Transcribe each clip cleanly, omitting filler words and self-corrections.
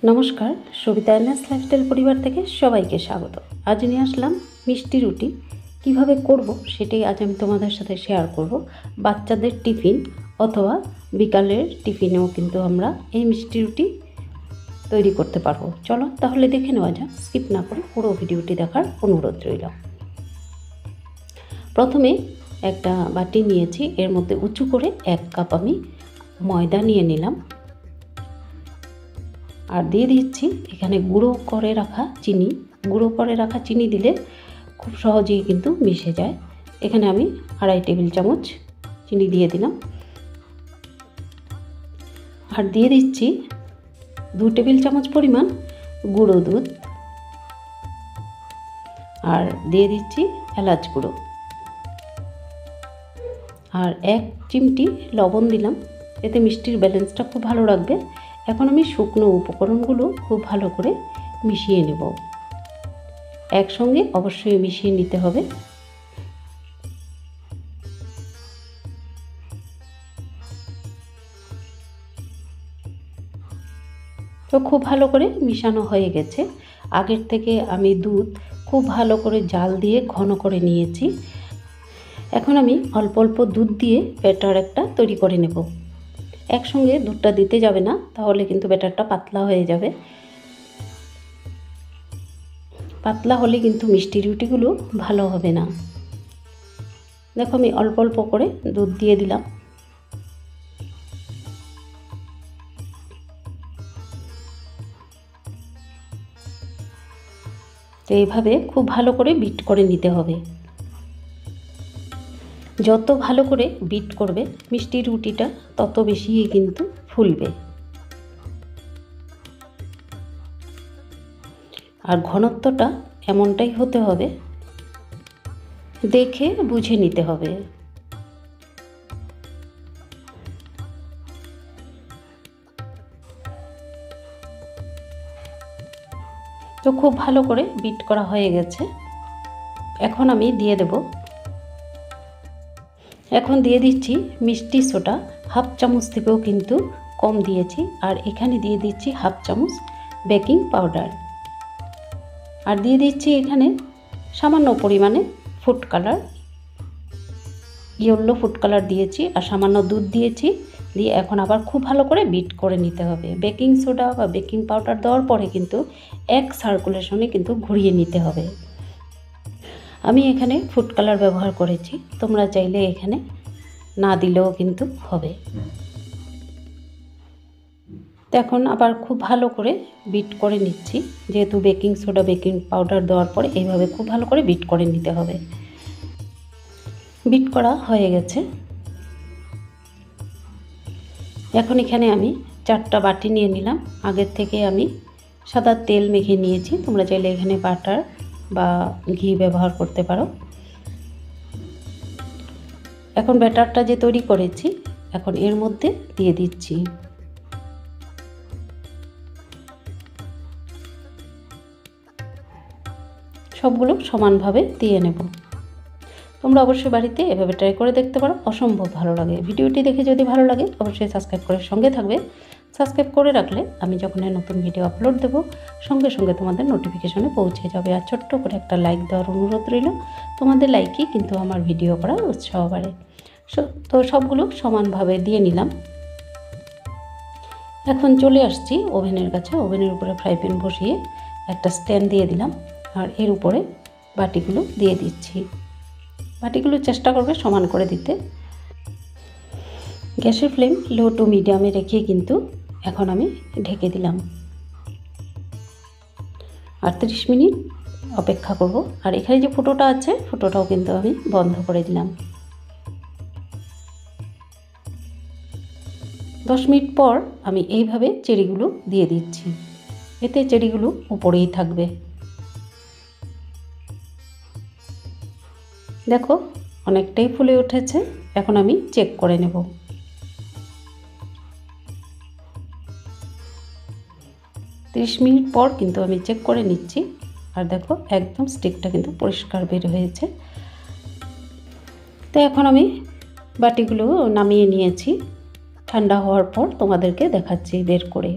নমস্কার, Sabita NS lifestyle পরিবার থেকে সবাইকে স্বাগত। আজ নিয়ে আসলাম মিষ্টি রুটি কিভাবে করব সেটাই আজ আমি তোমাদের সাথে শেয়ার করব। বাচ্চাদের টিফিন অথবা বিকালের টিফিনেও কিন্তু আমরা এই মিষ্টি রুটি তৈরি করতে পারবো। চলো তাহলে দেখে নেওয়া যাক, স্কিপ না করে পুরো ভিডিওটি দেখার অনুরোধ রইল। প্রথমে একটা বাটি নিয়েছি, এর মধ্যে উঁচু করে 1 কাপ আমি ময়দা নিয়ে নিলাম আর দিয়ে দিচ্ছি এখানে গুঁড়ো করে রাখা চিনি। গুঁড়ো করে রাখা চিনি দিলে খুব সহজেই কিন্তু মিশে যায়। এখানে আমি 2.5 টেবিল চামচ চিনি দিয়ে দিলাম আর দিয়ে দিচ্ছি 2 টেবিল চামচ পরিমাণ গুঁড়ো দুধ আর দিয়ে দিচ্ছি এলাচ গুঁড়ো আর 1 চিমটি লবণ দিলাম, এতে মিষ্টির ব্যালেন্সটা খুব ভালো রাখবে। এখন আমি শুকনো উপকরণগুলো খুব ভালো করে মিশিয়ে নেব। একসঙ্গে অবশ্যই মিশিয়ে নিতে হবে। তো খুব ভালো করে মিশানো হয়ে গেছে। আগের থেকে আমি দুধ খুব ভালো করে জাল দিয়ে ঘন করে নিয়েছি। এখন আমি অল্প অল্প দুধ দিয়ে ব্যাটার একটা তৈরি করে নেব। একসঙ্গে দুধটা দিতে যাবে না, তাহলে কিন্তু ব্যাটারটা পাতলা হয়ে যাবে। পাতলা হলে কিন্তু মিষ্টি রুটিগুলো ভালো হবে না। দেখো আমি অল্প অল্প করে দুধ দিয়ে দিলাম। তো এইভাবে খুব ভালো করে বিট করে নিতে হবে। যত ভালো করে বিট করবে মিষ্টি রুটিটা তত বেশি কিন্তু ফুলবে। আর ঘনত্বটা এমনটাই হতে হবে, দেখে বুঝে নিতে হবে। তো খুব ভালো করে বিট করা হয়ে গেছে। এখন আমি দিয়ে দেব, এখন দিয়ে দিচ্ছি মিষ্টি সোডা। 1/2 চামচ থেকেও কিন্তু কম দিয়েছি। আর এখানে দিয়ে দিচ্ছি 1/2 চামচ বেকিং পাউডার আর দিয়ে দিচ্ছি এখানে সামান্য পরিমাণে food colour, yellow food colour দিয়েছি আর সামান্য দুধ দিয়েছি। দিয়ে এখন আবার খুব ভালো করে বিট করে নিতে হবে। বেকিং সোডা বা বেকিং পাউডার দেওয়ার পরে কিন্তু এক সার্কুলেশনে কিন্তু ঘুরিয়ে নিতে হবে। আমি এখানে ফুড কালার ব্যবহার করেছি, তোমরা চাইলে এখানে না দিলেও কিন্তু হবে। তো এখন আবার খুব ভালো করে বিট করে নিচ্ছি, যেহেতু বেকিং সোডা বেকিং পাউডার দেওয়ার পরে এইভাবে খুব ভালো করে বিট করে নিতে হবে। বিট করা হয়ে গেছে। এখন এখানে আমি 4টা বাটি নিয়ে নিলাম। আগের থেকে আমি সাদা তেল মেখে নিয়েছি, তোমরা চাইলে এখানে বাটার বা ঘি ব্যবহার করতে পারো। এখন ব্যাটারটা যে তৈরি করেছি এখন এর মধ্যে দিয়ে দিচ্ছি। সবগুলো সমানভাবে দিয়ে নেব। তোমরা অবশ্যই বাড়িতে এভাবে ট্রাই করে দেখতে পারো, অসম্ভব ভালো লাগে। ভিডিওটি দেখে যদি ভালো লাগে অবশ্যই সাবস্ক্রাইব করে সঙ্গে থাকবে। সাবস্ক্রাইব করে রাখলে আমি যখন নতুন ভিডিও আপলোড দেব সঙ্গে সঙ্গে তোমাদের নোটিফিকেশনে পৌঁছে যাবে। আর ছোট্ট করে একটা লাইক দেওয়ার অনুরোধ রইল, তোমাদের লাইকই কিন্তু আমার ভিডিও করার উৎসাহ বাড়ে। তো সবগুলো সমানভাবে দিয়ে নিলাম। এখন চলে আসছি ওভেনের কাছে। ওভেনের উপরে ফ্রাই প্যান বসিয়ে একটা স্ট্যান্ড দিয়ে দিলাম আর এর উপরে বাটিগুলো দিয়ে দিচ্ছি। বাটিগুলো চেষ্টা করবে সমান করে দিতে। গ্যাসের ফ্লেম লো টু মিডিয়ামে রেখে কিন্তু এখন আমি ঢেকে দিলাম আর 30 মিনিট অপেক্ষা করব। আর এখানে যে ফুটোটা আছে ফুটোটাও কিন্তু আমি বন্ধ করে দিলাম। 10 মিনিট পর আমি এইভাবে চেরিগুলো দিয়ে দিচ্ছি, এতে চেরিগুলো উপরেই থাকবে। দেখো অনেকটাই ফুলে উঠেছে। এখন আমি চেক করে নেব। ত্রিশ মিনিট পর কিন্তু আমি চেক করে নিচ্ছি আর দেখো একদম স্টিকটা কিন্তু পরিষ্কার বের হয়েছে। তো এখন আমি বাটিগুলো নামিয়ে নিয়েছি। ঠান্ডা হওয়ার পর তোমাদেরকে দেখাচ্ছি বের করে।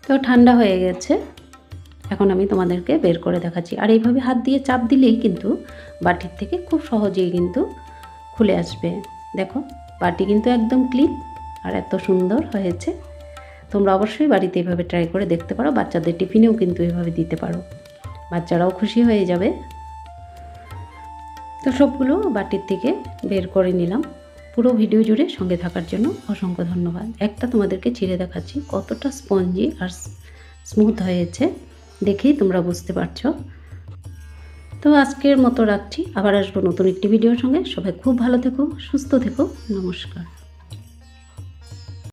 তো ঠান্ডা হয়ে গেছে, এখন আমি তোমাদেরকে বের করে দেখাচ্ছি। আর এইভাবে হাত দিয়ে চাপ দিলেই কিন্তু বাটির থেকে খুব সহজেই কিন্তু খুলে আসবে। দেখো বাটি কিন্তু একদম ক্লিন আর এত সুন্দর হয়েছে। তোমরা অবশ্যই বাড়িতে এভাবে ট্রাই করে দেখতে পারো, বাচ্চাদের টিফিনেও কিন্তু এভাবে দিতে পারো, বাচ্চারাও খুশি হয়ে যাবে। তো সবগুলো বাটির থেকে বের করে নিলাম। পুরো ভিডিও জুড়ে সঙ্গে থাকার জন্য অসংখ্য ধন্যবাদ। একটা তোমাদেরকে ছিঁড়ে দেখাচ্ছি কতটা স্পঞ্জি আর স্মুথ হয়েছে, দেখেই তোমরা বুঝতে পারছো। তো আজকের মতো রাখছি, আবার আসবো নতুন একটি ভিডিওর সঙ্গে। সবাই খুব ভালো থেকো, সুস্থ থেকো, নমস্কার।